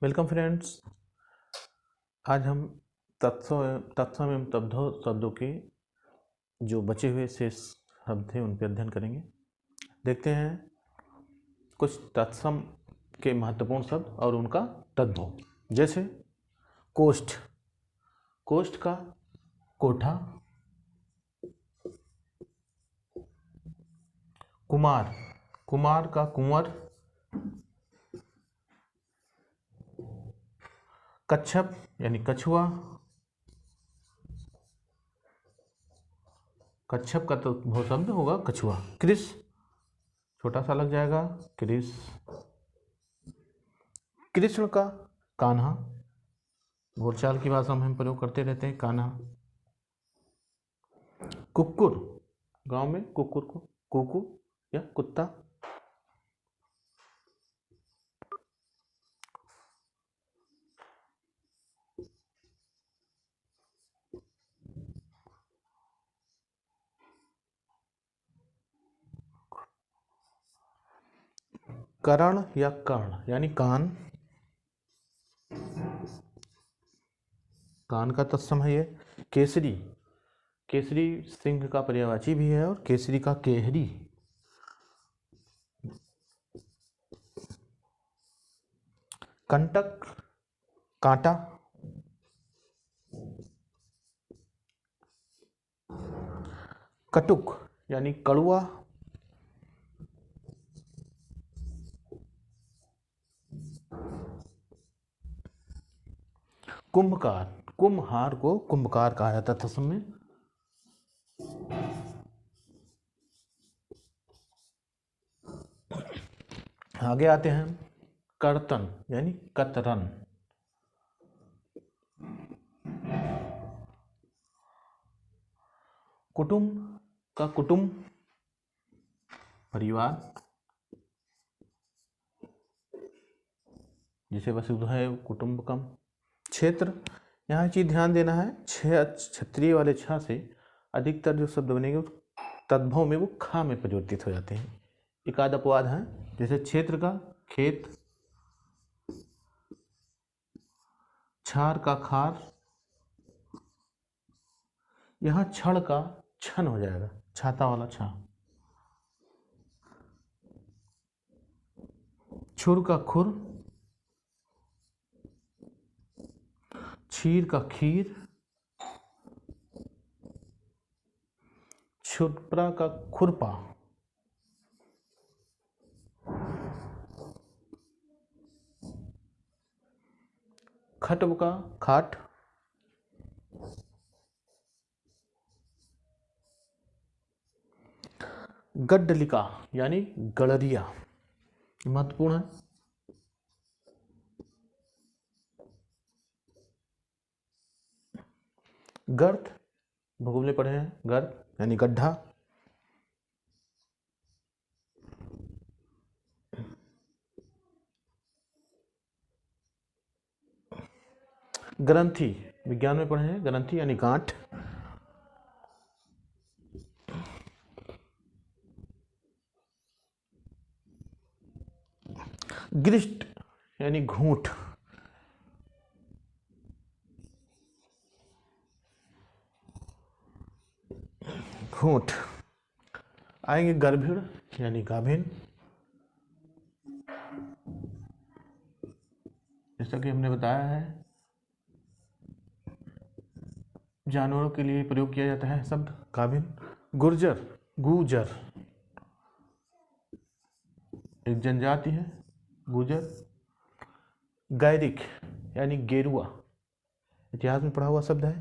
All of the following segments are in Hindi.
Welcome friends. आज हम तत्सम एवं तद्भव शब्दों के जो बचे हुए शेष शब्द थे उन पर अध्ययन करेंगे। देखते हैं कुछ तत्सम के महत्वपूर्ण शब्द और उनका तद्भव। जैसे कोष्ठ, कोष्ठ का कोठा। कुमार, कुमार का कुंवर। कच्छप यानी कछुआ, कच्छप का तो बहुत शब्द होगा कछुआ। कृष छोटा सा लग जाएगा कृष। कृष्ण का कान्हा, बोलचाल की भाषा में हम प्रयोग करते रहते हैं कान्हा। कुक्कुर, गांव में कुक्कुर को कुकू या कुत्ता। करण या कर्ण यानी कान, कान का तत्सम है ये। केसरी, केसरी सिंह का पर्यायवाची भी है और केसरी का केहरी। कंटक कांटा। कटुक यानी कड़ुआ। कुंभकार, कुम्हार को कुंभकार कहा जाता था समय। आगे आते हैं कर्तन यानी कतरन। कुटुंब का कुटुंब परिवार, जिसे वसुधैव कुटुंबकम। क्षेत्र, यहाँ चीज ध्यान देना है, क्षत्रिय वाले छा से अधिकतर जो शब्द बनेंगे तद्भव में वो खा में परिवर्तित हो जाते हैं। एक आध अपवाद है, जैसे क्षेत्र का खेत, छार का खार। यहाँ छड़ का छन हो जाएगा, छाता वाला छा। छुर का खुर, क्षीर का खीर। छुरपरा का खुरपा। खटव का खाट। गड्डलिका यानी गड़रिया, महत्वपूर्ण है। गर्त, भूगोल में पढ़े हैं, गर्त यानी गड्ढा। ग्रंथि, विज्ञान में पढ़े हैं, ग्रंथि यानी गांठ। ग्रिष्ट यानी घूंट। घूंट। आएंगे गर्भिण यानी गाभिन। जैसा कि हमने बताया है, जानवरों के लिए प्रयोग किया जाता है शब्द गाभिन। गुर्जर, गुजर एक जनजाति है, गुजर। गैरिक यानी गेरुआ, इतिहास में पढ़ा हुआ शब्द है।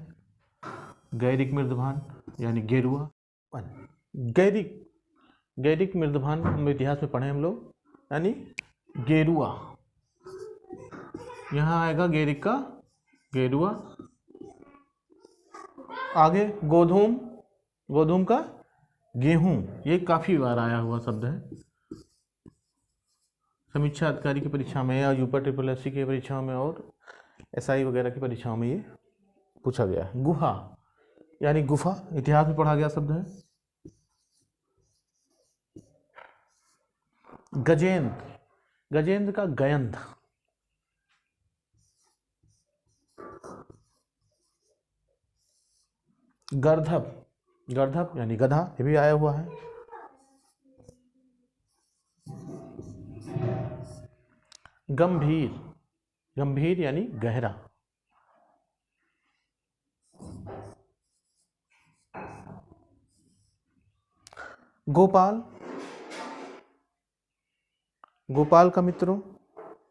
गैरिक मृदभान यानी गेरुआ। गैरिक, गैरिक मृदभान में इतिहास में पढ़े हम लोग, यानी गेरुआ। यहाँ आएगा गैरिक का गेरुआ। आगे गोधूम, गोधूम का गेहूं, ये काफी बार आया हुआ शब्द है। समीक्षा अधिकारी की परीक्षा में या यूपर ट्रिपल एससी की परीक्षाओं में और एसआई वगैरह की परीक्षाओं में ये पूछा गया है। गुहा यानी गुफा, इतिहास में पढ़ा गया शब्द है। गजेंद्र, गजेंद्र का गयंध। गर्दभ, गर्दभ यानी गधा, ये भी आया हुआ है। गंभीर, गंभीर यानी गहरा। गोपाल, गोपाल का मित्रों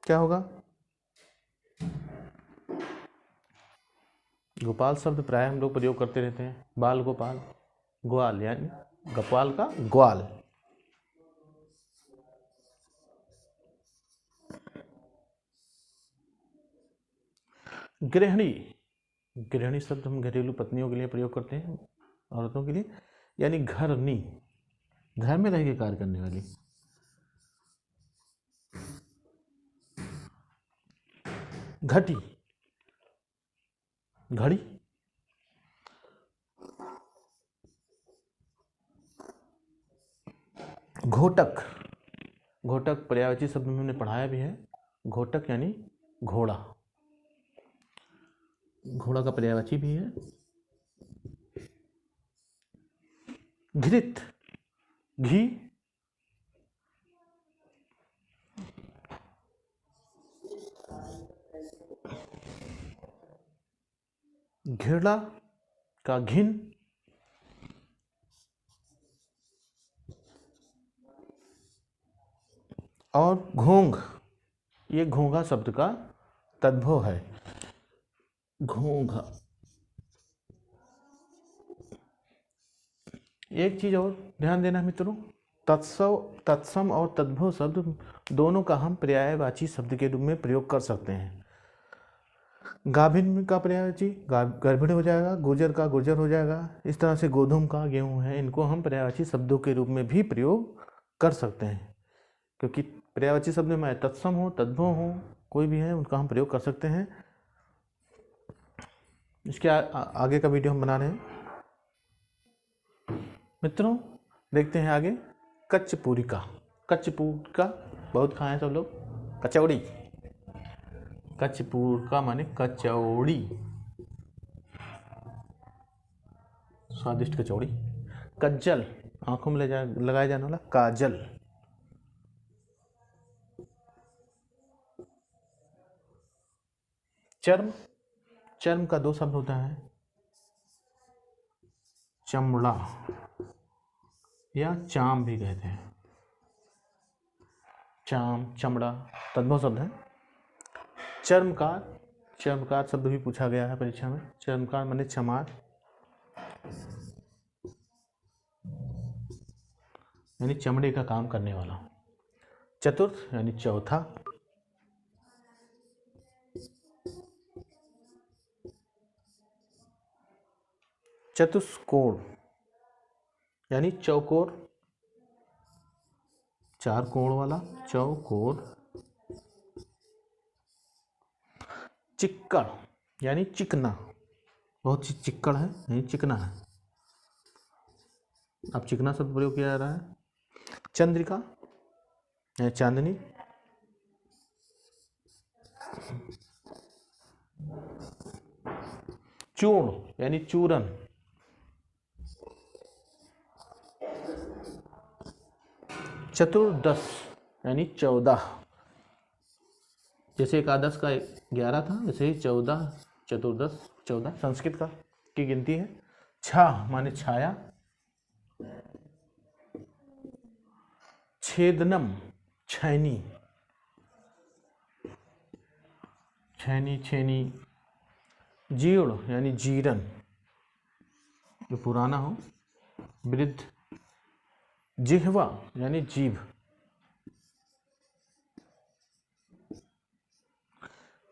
क्या होगा? गोपाल शब्द प्राय हम लोग प्रयोग करते रहते हैं। बाल गोपाल, ग्वाल यानी गोपाल का ग्वाल। गृहिणी, गृहिणी शब्द हम घरेलू पत्नियों के लिए प्रयोग करते हैं, औरतों के लिए, यानी घरनी, घर में रह के कार्य करने वाली। घटी, घड़ी। घोटक, घोटक पर्यायवाची शब्द में हमने पढ़ाया भी है। घोटक यानी घोड़ा, घोड़ा का पर्यायवाची भी है। घृत, घी। घृणा का घिन। और घोंघ, ये घोंघा शब्द का तद्भव है। घोंघा। एक चीज और ध्यान देना मित्रों, तत्सम और तद्भव शब्द दोनों का हम पर्यायवाची शब्द के रूप में प्रयोग कर सकते हैं। गाभिन का पर्यायवाची गर्भिण हो जाएगा, गुर्जर का गुर्जर हो जाएगा। इस तरह से गोधूम का गेहूं है, इनको हम पर्यायवाची शब्दों के रूप में भी प्रयोग कर सकते हैं, क्योंकि पर्यायवाची शब्द में तत्सम हो, तद्भव हो, कोई भी है, उनका हम प्रयोग कर सकते हैं। इसके आगे का वीडियो हम बना रहे हैं मित्रों। देखते हैं आगे। कचपूरिका, कचपूरिका बहुत खाए हैं सब लोग। कचौड़ी, कचपूरिका माने कचौड़ी, स्वादिष्ट कचौड़ी। कज्जल, आंखों में लगाया जाने वाला काजल। चर्म, चर्म का दो शब्द होता है, चमड़ा या चाम भी कहते हैं। चाम, चमड़ा तद्भव शब्द है। चर्मकार, चर्मकार शब्द भी पूछा गया है परीक्षा में। चर्मकार माने चमार, यानी चमड़े का काम करने वाला। चतुर्थ यानी चौथा। चतुष्कोण यानी चौकोर, चार कोण वाला, चौकोर। चिक्कड़ यानी चिकना, बहुत सी चिक्कड़ है यानी चिकना है। अब चिकना शब्द प्रयोग किया जा रहा है। चंद्रिका यानी चांदनी। चूर्ण यानी चूरन। चतुर्दश यानी 14, जैसे एकादश का 11 था, वैसे ही 14, चतुर्दश 14 संस्कृत का की गिनती है। छा माने छाया। छेदनम, छैनी, छैनी छेनी। जीर्ण यानी जीरन, जो पुराना हो, वृद्ध। जिह्वा यानी जीभ।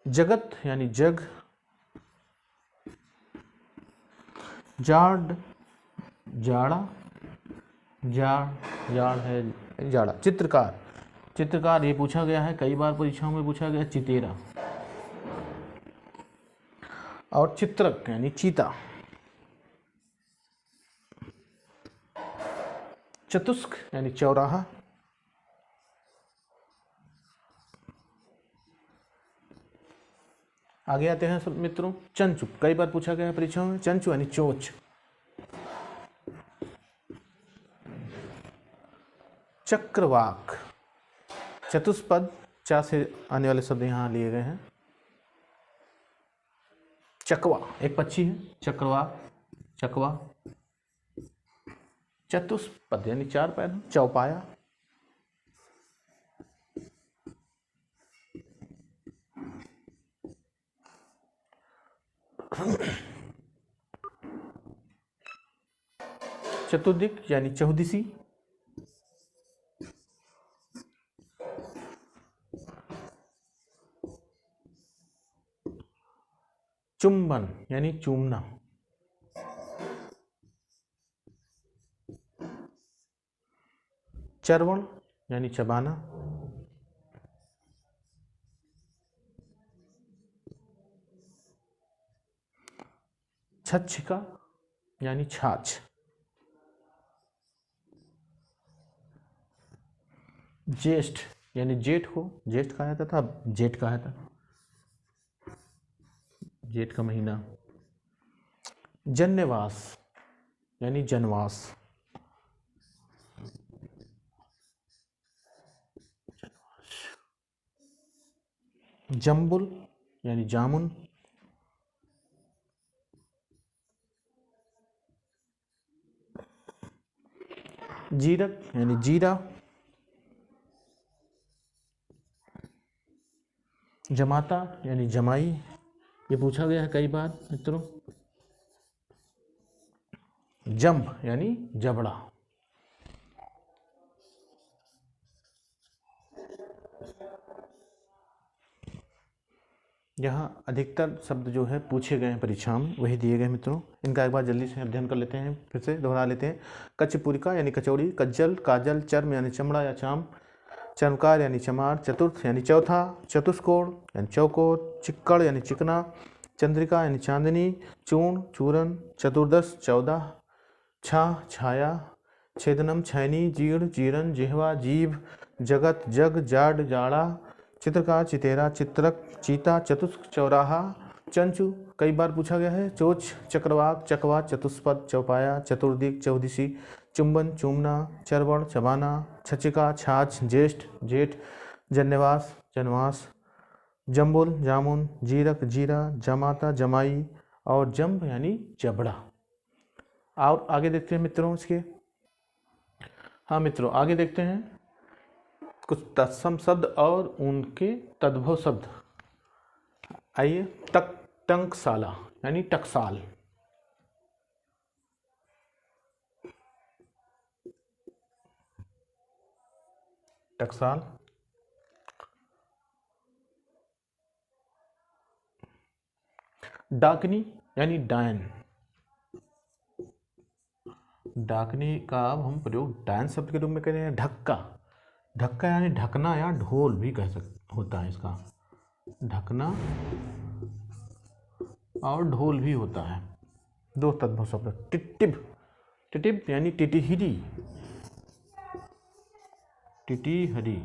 जगत यानी जग। जाड़, जाड़ा, जाड़, जाड़ है जाड़ा। चित्रकार, चित्रकार ये पूछा गया है, कई बार परीक्षाओं में पूछा गया। चितेरा। और चित्रक यानी चीता। चतुष्क यानी चौराहा। आगे आते हैं सब मित्रों। चंचु, कई बार पूछा गया है परीक्षाओं में। चंचु यानी चोंच। चक्रवाक, चतुष्पद, चा से आने वाले शब्द यहाँ लिए गए हैं। चकवा एक पक्षी है, चक्रवाक, चकवा। चतुष्पद यानी चार पैर, चौपाया। चतुर्दिक यानी चौदिशी। चुंबन यानी चूमना। चर्वण यानी चबाना। छच्छिका यानी छाछ। ज्येष्ठ यानी जेठ को ज्येष्ठ कहा जाता था, अब जेठ कहा जाता, जेठ का महीना। जन्यवास यानी जनवास। जम्बुल यानी जामुन। जीरक यानी जीरा। जमाता यानी जमाई, ये पूछा गया है कई बार मित्रों। जंभ यानी जबड़ा। यहाँ अधिकतर शब्द जो है पूछे गए हैं परीक्षा में, वही दिए गए मित्रों। इनका एक बार जल्दी से अध्ययन कर लेते हैं, फिर से दोहरा लेते हैं। कच्चपुरिका यानी कचौड़ी। कज्जल, काजल, चर्म यानी चमड़ा या चाम। चर्मकार यानी चमार। चतुर्थ यानी चौथा। चतुष्कोण यानी चौकोर। चिक्कड़ यानी चिकना। चंद्रिका यानी चांदनी। चूर्ण, चूरन। चतुर्दश 14। छा, छाया। छेदनम, छैनी। जीर्ण, जीरन। जिह्वा, जीभ। जगत, जग, जाड, जाड़ा। चित्रकार, चितेरा। चित्रक, चीता। चतुष्क, चौराहा। चंचु कई बार पूछा गया है। चोच, चक्रवाक, चकवा। चतुष्पद, चौपाया। चतुर्दिक, चौदिशी। चुंबन, चूमना। चरवण, चबाना। छचिका, छाछ। ज्येष्ठ, जेठ। जन्यवास, जनवास। जम्बुल, जामुन। जीरक, जीरा। जमाता, जमाई। और जंब यानी जबड़ा। और आगे देखते हैं मित्रों इसके। हाँ मित्रों, आगे देखते हैं कुछ तत्सम शब्द और उनके तद्भव शब्द। आइए। टंकशाला यानी टकसाल। टकसाल। डाकनी यानी डायन। डाकनी का अब हम प्रयोग डायन शब्द के रूप में करें। ढक्का, ढक्का यानी ढकना या ढोल भी कह सकते होता है इसका। ढकना और ढोल भी होता है, दो तद्भव शब्द। टिटिब, टिटिब यानी टिटिहिरी। टिटिहरी।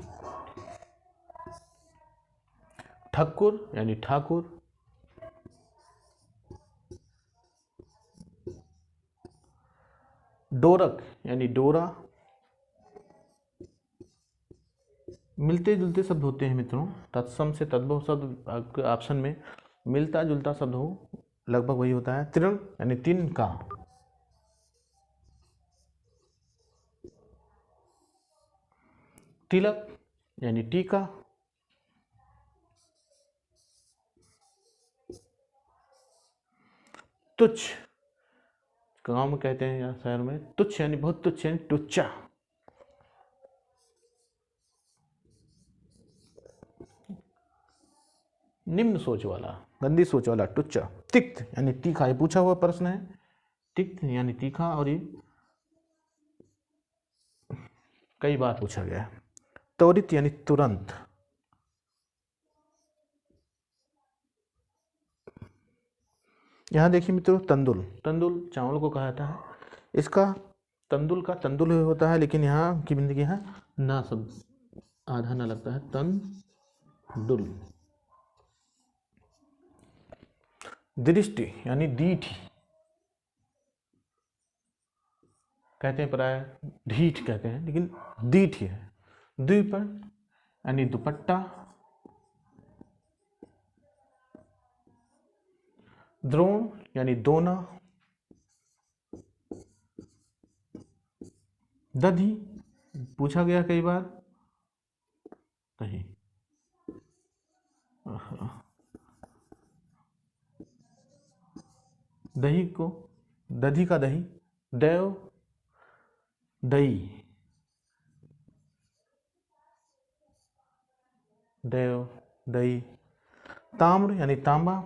ठक्कुर यानी ठाकुर। डोरक यानी डोरा। मिलते जुलते शब्द होते हैं मित्रों। तत्सम से तद्भव शब्द आपके ऑप्शन में मिलता जुलता शब्द हो, लगभग वही होता है। तृण यानी तिनका। तिलक यानी टीका। तुच्छ, गांव में कहते हैं या शहर में, तुच्छ यानी बहुत तुच्छ यानी टुच्चा। निम्न सोच वाला, गंदी सोच वाला, टुच्चा। तिक्त यानी तीखा, ये पूछा हुआ प्रश्न है। तिक्त यानी तीखा, और ये कई बार पूछा गया है। त्वरित यानी तुरंत। यहाँ देखिए मित्रों, तंदुल, तंदुल चावल को कहा जाता है। इसका तंदुल का तंदुल होता है, लेकिन यहाँ की बिंदी है ना, सब आधा ना लगता है। तंदुल। दृष्टि यानी दीठी। कहते हैं प्राय ढीठ कहते हैं, लेकिन दीठ ही है। द्वि पर यानी दुपट्टा, द्रोण यानी दोना, दधी पूछा गया कई बार, दही, दही को दधी का दही, देव दही, देव दही, ताम्र यानी तांबा,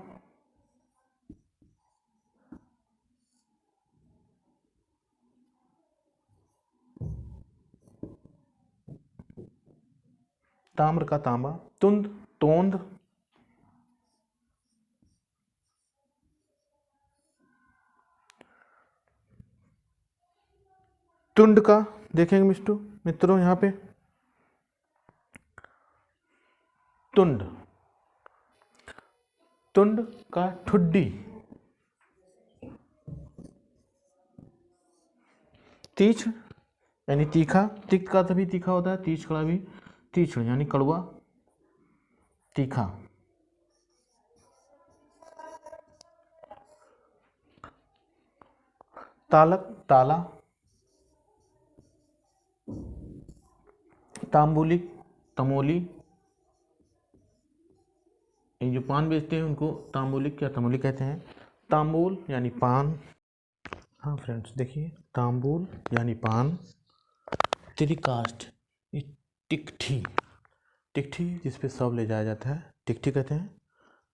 ताम्र का तांबा, तुंद तोंद, तुंड का देखेंगे मित्रों यहाँ पे तुंड, तुंड का ठुड्डी, तीक्ष्ण यानी तीखा, तिक्त का तभी तीखा होता है, तीक्ष्ण का भी तीक्ष्ण यानी कड़वा तीखा, तालक ताला, तांबुलिक तमोली, ये जो पान बेचते हैं उनको तांबुलिक या तमोली कहते हैं। तांबूल यानी पान, हाँ फ्रेंड्स देखिए, तांबूल यानी पान, त्रिकाष्ठ ये टिकठी, टिकठी जिस पे सब ले जाया जाता है टिकठी कहते हैं।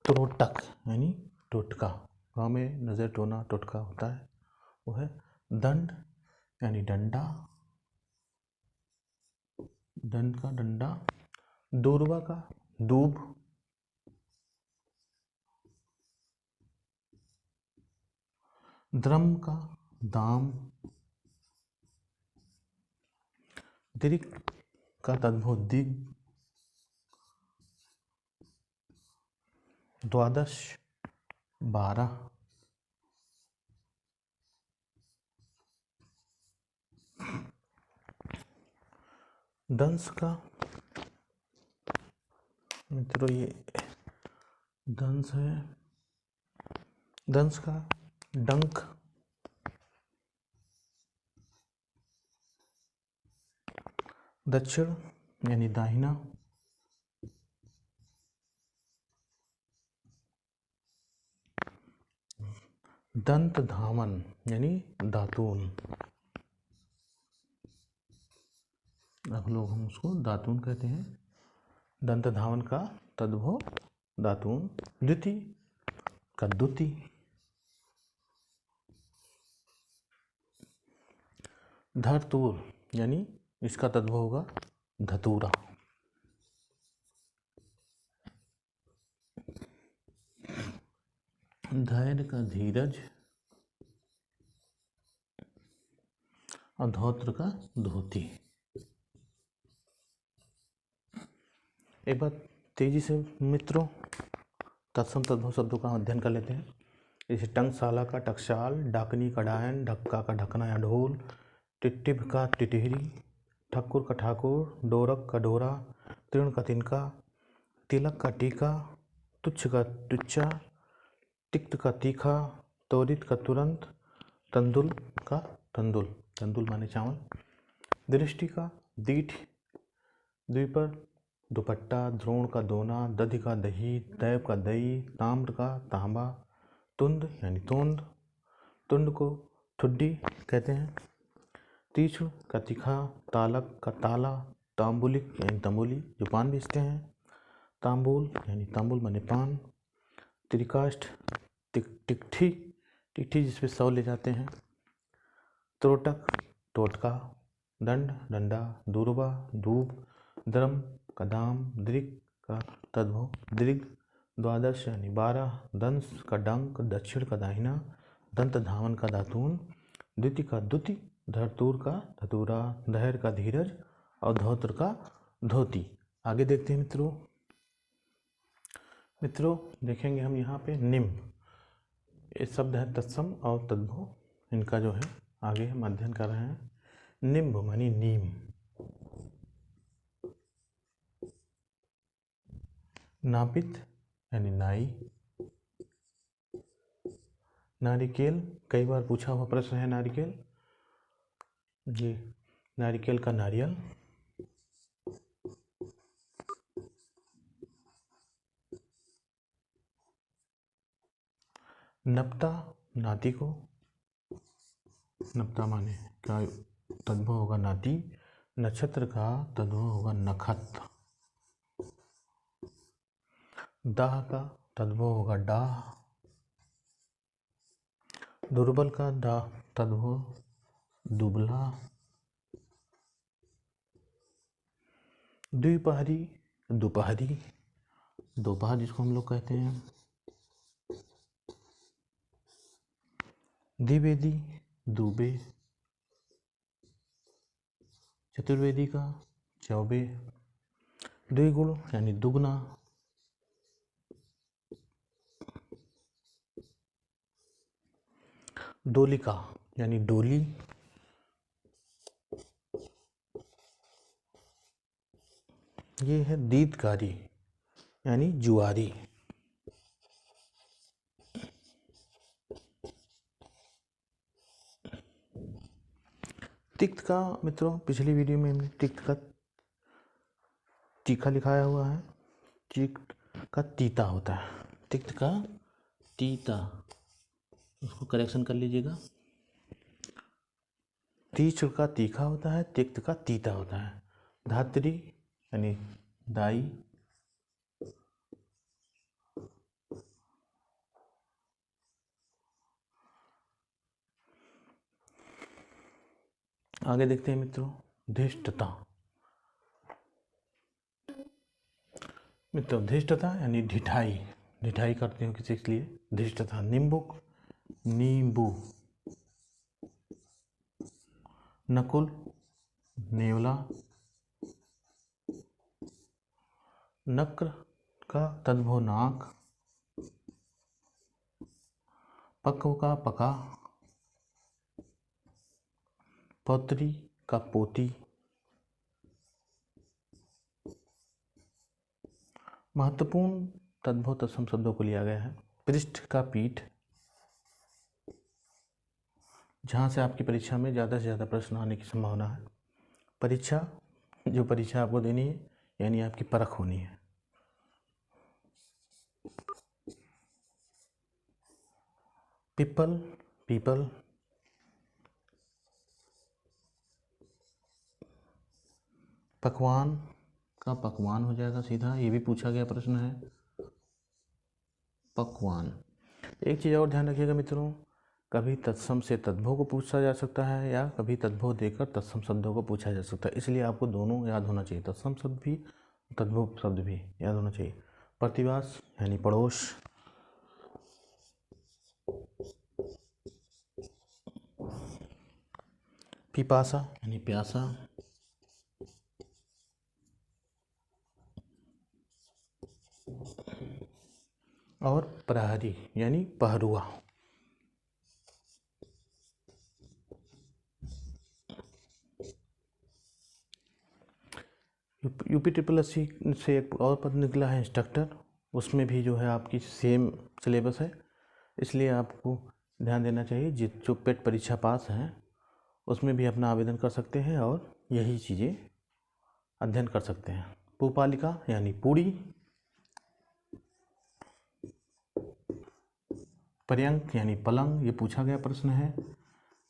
त्रोटक यानी टोटका, गाँव में नज़र टोना टोटका होता है वो है। दंड यानी डंडा, दंड का डंडा, दूर्वा का दूब, द्रम का दाम, दीर्घ का तद्भव दिग, द्वादश 12, दंस का मित्रों ये दंस है, दंस का डंक, दक्षिण यानी दाहिना, दंत धावन यानी दातून, अब लोग हम उसको दातून कहते हैं। दंत धावन का तद्भव दातून, द्युति का द्युति, धरतूर यानी इसका तद्भव होगा धतूरा, धैर्य का धीरज और धौत्र का धोती। एक बार तेजी से मित्रों तत्सम तद्भव शब्दों का अध्ययन कर लेते हैं। जैसे टंकशाला का टकशाल, डाकनी का डायन, ढक्का का ढकना या ढोल, टिटिभ का टिटहरी, ठक्कुर का ठाकुर, डोरक का डोरा, तीर्ण का तिनका, तिलक का टीका, तुच्छ का तुच्चा, तिक्त का तीखा, त्वरित का तुरंत, तंदुल का तंदुल, तंदुल माने चावल, दृष्टि का दीठ, द्विपर दुपट्टा, द्रोण का दोना, दधि का दही, दैव का दही, ताम्र का तांबा, तुंद यानी तोंद, तुंड को ठुड्डी कहते हैं, तीक्ष्ण का तीखा, तालक का ताला, तांबुलिक यानी तंबोली जो पान बेचते हैं, तांबूल यानी तांबुल माने पान, त्रिकाष्ठ टिकठी, टिकठी जिस पे सौ ले जाते हैं, त्रोटक टोटका, दंड डंडा, दूर्वा दूब, द्रम का दाम, दृक् का तद्भव दीर्घ, द्वादश यानी 12, दंस का डंक, दक्षिण का दाहिना, दंत धावन का दातून, द्युति का द्युति, धरतूर का धतूरा, धैर्य का धीरज और धौत्र का धोती। आगे देखते हैं मित्रों देखेंगे हम यहाँ पे निम्न, ये शब्द है तत्सम और तद्भव, इनका जो है आगे हम अध्ययन कर रहे हैं। निम्ब मानी नीम। नापित यानी नाई। नारिकेल, कई बार पूछा हुआ प्रश्न है नारिकेल जी, नारिकेल का नारियल। नपता, नाती को। नपता माने का तद्भव होगा नाती। नक्षत्र का तद्भव होगा नखत। दाह का तद्भव होगा डाह। दुर्बल का दाह तद्भव दुबला। द्विपहरी, दोपहरी, दोपहर जिसको हम लोग कहते हैं। द्विवेदी, दूबे। चतुर्वेदी का चौबे। द्विगुण यानी दुगना। डोलिका यानी डोली। ये है दीर्घकारी यानी जुआरी। तिक्त का मित्रों, पिछली वीडियो में हमने तिक्त का तीखा लिखाया हुआ है। तिक्त का तीता होता है। तिक्त का तीता, उसको करेक्शन कर लीजिएगा। तीक्ष्ण का तीखा होता है, तिक्त का तीता होता है। धात्री यानी दाई। आगे देखते हैं मित्रों, धृष्टता। मित्रों धृष्टता यानी ढिठाई। ढिठाई करते हो किसी के लिए, धृष्टता। निम्बुक, नींबू। नकुल, नेवला। नक्र का तद्भव नाक। पक्व का पका। पौत्री का पोती। महत्वपूर्ण तद्भव तत्सम शब्दों को लिया गया है। पृष्ठ का पीठ, जहाँ से आपकी परीक्षा में ज़्यादा से ज़्यादा प्रश्न आने की संभावना है। परीक्षा, जो परीक्षा आपको देनी है यानी आपकी परख होनी है। पिपल, पीपल। पकवान का पकवान हो जाएगा सीधा, ये भी पूछा गया प्रश्न है। पकवान। एक चीज़ और ध्यान रखिएगा मित्रों, कभी तत्सम से तद्भव को पूछा जा सकता है या कभी तद्भव देकर तत्सम शब्दों को पूछा जा सकता है, इसलिए आपको दोनों याद होना चाहिए, तत्सम शब्द भी तद्भव शब्द भी याद होना चाहिए। प्रतिवास यानी पड़ोस। पिपासा यानी प्यासा। और प्रहरी यानी पहरुआ। यूपी ट्रिपल एस सी से एक और पद निकला है इंस्ट्रक्टर, उसमें भी जो है आपकी सेम सिलेबस है, इसलिए आपको ध्यान देना चाहिए। जो पेट परीक्षा पास हैं उसमें भी अपना आवेदन कर सकते हैं और यही चीज़ें अध्ययन कर सकते हैं। पुपालिका यानी पूरी। पर्यंक यानी पलंग, ये पूछा गया प्रश्न है,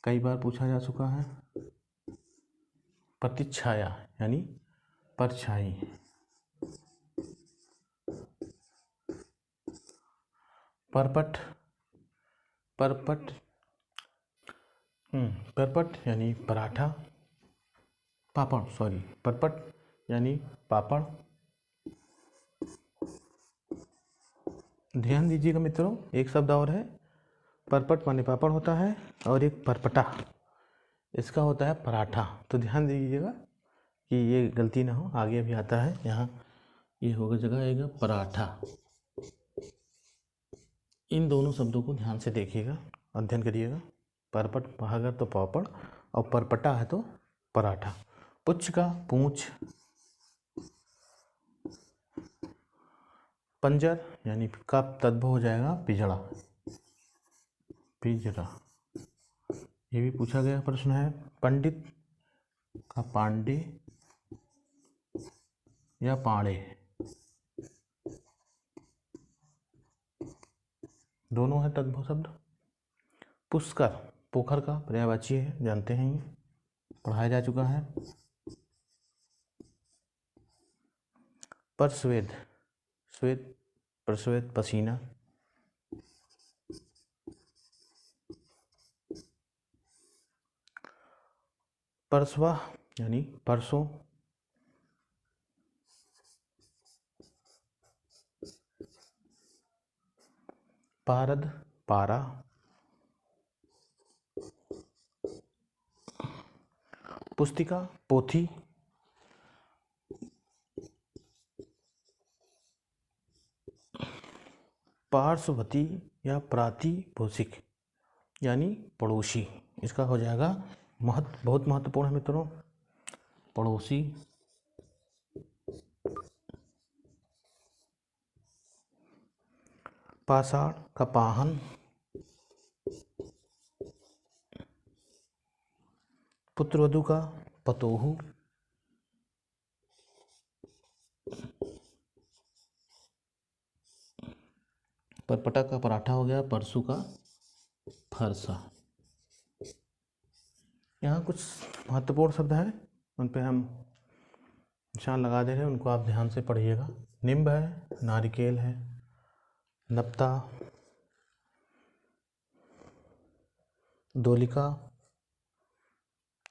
कई बार पूछा जा चुका है। प्रतिच्छाया यानी परछाई। परपट, परपट परपट यानी पराठा। पापड़, सॉरी, परपट यानी पापड़। ध्यान दीजिएगा मित्रों, एक शब्द और है, परपट माने पापड़ होता है और एक परपटा इसका होता है पराठा। तो ध्यान दीजिएगा कि ये गलती ना हो, आगे भी आता है, यहाँ ये होगा जगह आएगा पराठा। इन दोनों शब्दों को ध्यान से देखिएगा, अध्ययन करिएगा। परपट अगर तो पापड़ और परपटा है तो पराठा। पुच्छ का पूंछ, पंजर यानी का तद्भव हो जाएगा पिजड़ा, पिजड़ा। ये भी पूछा गया प्रश्न है। पंडित का पांडे या पाड़े, दोनों है तद्भव शब्द। पुष्कर पोखर का पर्यायवाची है, जानते हैं, ये पढ़ाया जा चुका है। परस्वेद, श्वेत, परस्वेद पसीना। परसवा यानी परसों। पारद पारा। पुस्तिका पोथी। पार्श्ववर्ती या प्रातिपोषिक यानी पड़ोसी, इसका हो जाएगा बहुत महत्वपूर्ण है मित्रों, पड़ोसी। पाषाण का पाहन। पुत्रवधू का पतोहू। परपटा का पराठा हो गया, परसू का फरसा। यहाँ कुछ महत्वपूर्ण शब्द हैं, उन पे हम निशान लगा दे रहे हैं, उनको आप ध्यान से पढ़िएगा। निम्ब है, नारिकेल है, नप्ता, दोलिका,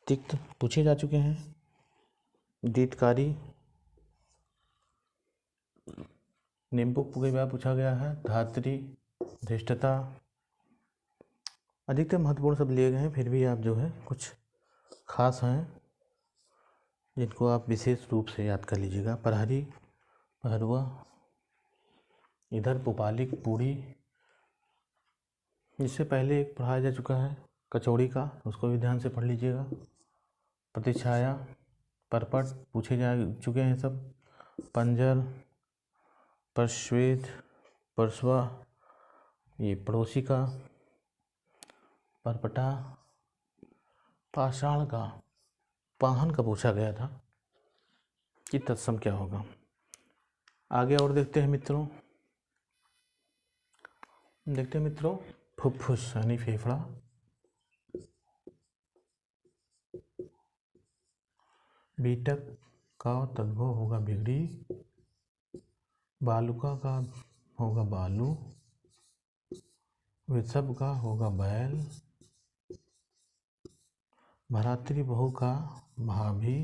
तिक्त पूछे जा चुके हैं। दीतकारी, नींबू कई बार पूछा गया है। धात्री, धृष्टता। अधिकतर महत्वपूर्ण शब्द लिए गए हैं, फिर भी आप जो है कुछ खास हैं जिनको आप विशेष रूप से याद कर लीजिएगा। प्रहरी, पहरुआ। इधर पुपालिक, पूड़ी, इससे पहले एक पढ़ाया जा चुका है कचौड़ी का, उसको भी ध्यान से पढ़ लीजिएगा। प्रतिछाया, परपट पूछे जा चुके हैं सब। पंजर, परश्वेद, परसवा, ये पड़ोसी का। परपटा, पाषाण का पाहन का पूछा गया था कि तत्सम क्या होगा। आगे और देखते हैं मित्रों, फुफ्फुस यानी फेफड़ा। बीटक का तद्भव होगा बिगड़ी। बालुका का होगा बालू। वृषभ का होगा बैल। भरातृ बहु का भाभी।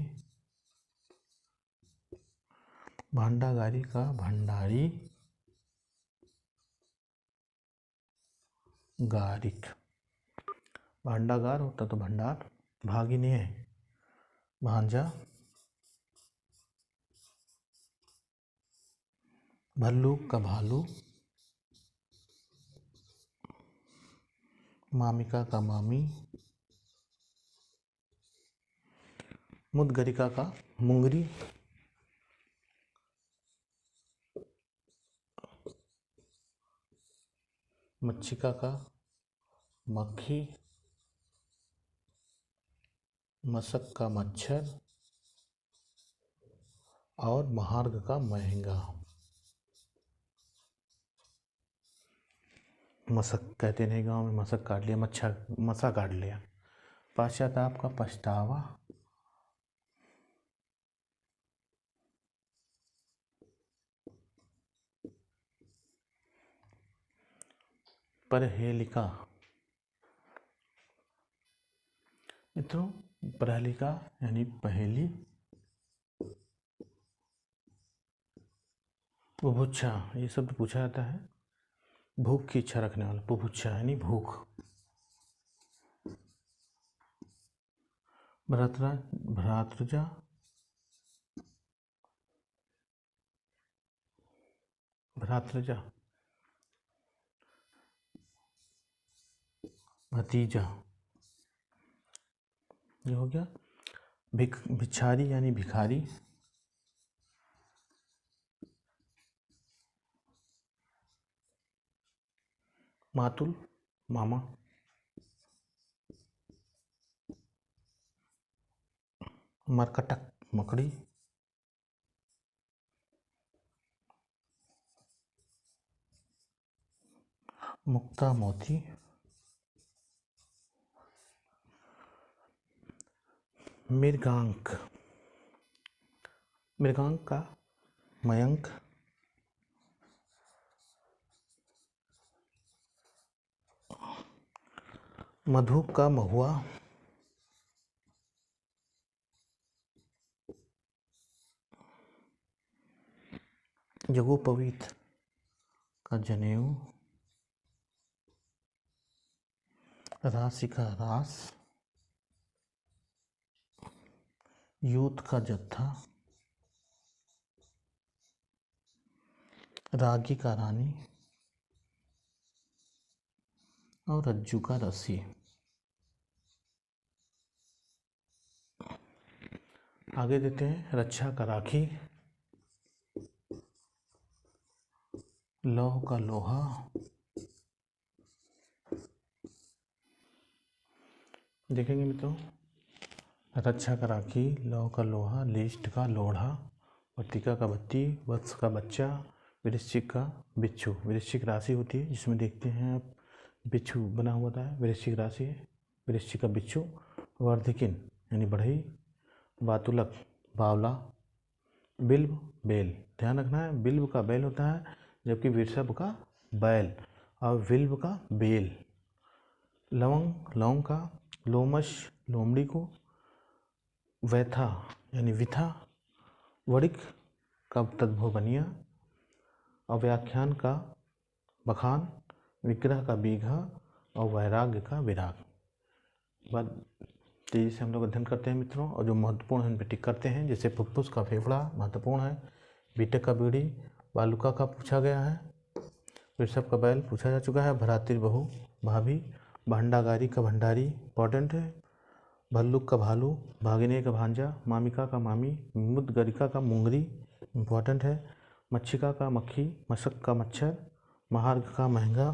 भांडागारी का भंडारी। गारिक, भांडागार होता तो भंडार, भागिनी है भांजा। भल्लूक का भालू। मामिका का मामी। मुदगरिका का मुंगरी। मच्छिका का मक्खी। मशक का मच्छर। और महार्ग का महंगा। मशक कहते नहीं गांव में, मशक काट लिया, मसा काट लिया। पाश्चाताप का पछतावा। परहेलिका, मित्रों परहेलिका यानी पहेली। बुभुक्षा, ये शब्द पूछा जाता है भूख की इच्छा रखने वाला, बुभुक्षा यानी भूख। भ्रातृजा, भ्रातृजा, भतीजा, ये हो गया। भिक्षारी यानी भिखारी, मातुल मामा, मरकटक मकड़ी, मुक्ता मोती, मृगांक, मृगांक का मयंक, मधुक का महुआ, यज्ञोपवीत का जनेऊ, राशि का रास, यूथ का जत्था, रागी का रानी और रज्जू का रस्सी। आगे देते हैं रक्षा का राखी, लौह का लोहा, देखेंगे मित्रों, रक्षा का राखी, लौह का लोहा, लिष्ट का लोढ़ा, वर्तिका का बत्ती, वत्स का बच्चा, वृश्चिक का बिच्छू। वृश्चिक राशि होती है जिसमें देखते हैं आप बिच्छू बना हुआ था, वृश्चिक राशि है, वृश्चिक का बिच्छू। वर्धिकिन यानी बढ़ई, वातुलक बावला, बिल्व बेल। ध्यान रखना है, बिल्व का बैल होता है जबकि वृषभ का बैल और विल्व का बेल। लवंग लौंग का, लोमश लोमड़ी को, वैथा यानी विथा, वणिक का तद्भवनिया और व्याख्यान का बखान, विग्रह का बीघा और वैराग्य का विराग। बाद तेजी से हम लोग अध्ययन करते हैं मित्रों, और जो महत्वपूर्ण है उन पर टिक करते हैं। जैसे फुफ्फुस का फेफड़ा महत्वपूर्ण है, बीटक का बीड़ी, बालुका का पूछा गया है, वृषभ का बैल पूछा जा चुका है, भरातिर बहू भाभी, भांडागारी का भंडारी इंपॉर्टेंट है, भल्लुक का भालू, भागिने का भांजा, मामिका का मामी, मुदगरिका का मुंगरी इंपॉर्टेंट है, मच्छिका का मक्खी, मशक का मच्छर, महार्घ का महंगा,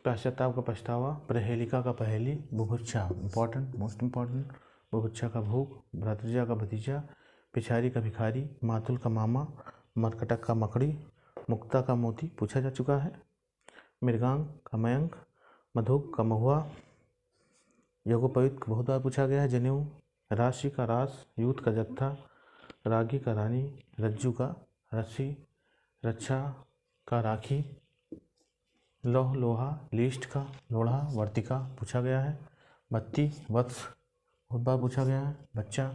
पश्चाताप का पछतावा, प्रहेलिका का पहेली, बुभुक्षा इंपॉर्टेंट मोस्ट इंपॉर्टेंट, बुभुक्षा का भूख, भ्रातृजा का भतीजा, पिछारी का भिखारी, मातुल का मामा, मरकटक का मकड़ी, मुक्ता का मोती पूछा जा चुका है, मृगांक का मयंक, मधुक का महुआ, यज्ञोपवीत बहुत बार पूछा गया है, जनेऊ, राशि का रास, यूथ का जत्था, रागी का रानी, रज्जू का रस्सी, रक्षा का राखी, लौह लोहा, लिष्ट का लोढ़ा, वर्तिका पूछा गया है, बत्ती वत्स बहुत बार पूछा गया है, बच्चा,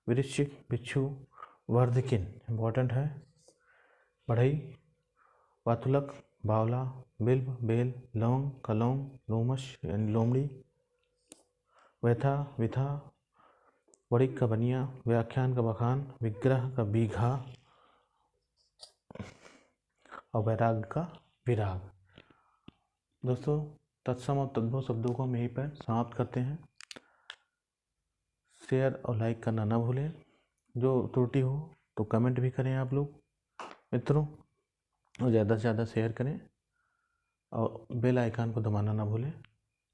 वृश्चिक बिच्छू, वर्धकिन इंपॉर्टेंट है, बढ़ई, वातुलक बावला, बिल्व बेल, लौंग का लौंग, लोमश यानी लोमड़ी, वैथा विथा, वणिक का बनिया, व्याख्यान का बखान, विग्रह का बीघा और वैराग्य का विराग। दोस्तों तत्सम और तद्भव शब्दों को हम यहीं पर समाप्त करते हैं। शेयर और लाइक करना ना भूलें, जो त्रुटि हो तो कमेंट भी करें आप लोग मित्रों, और ज़्यादा से ज़्यादा शेयर करें और बेल आइकन को दबाना ना भूलें।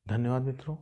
धन्यवाद मित्रों।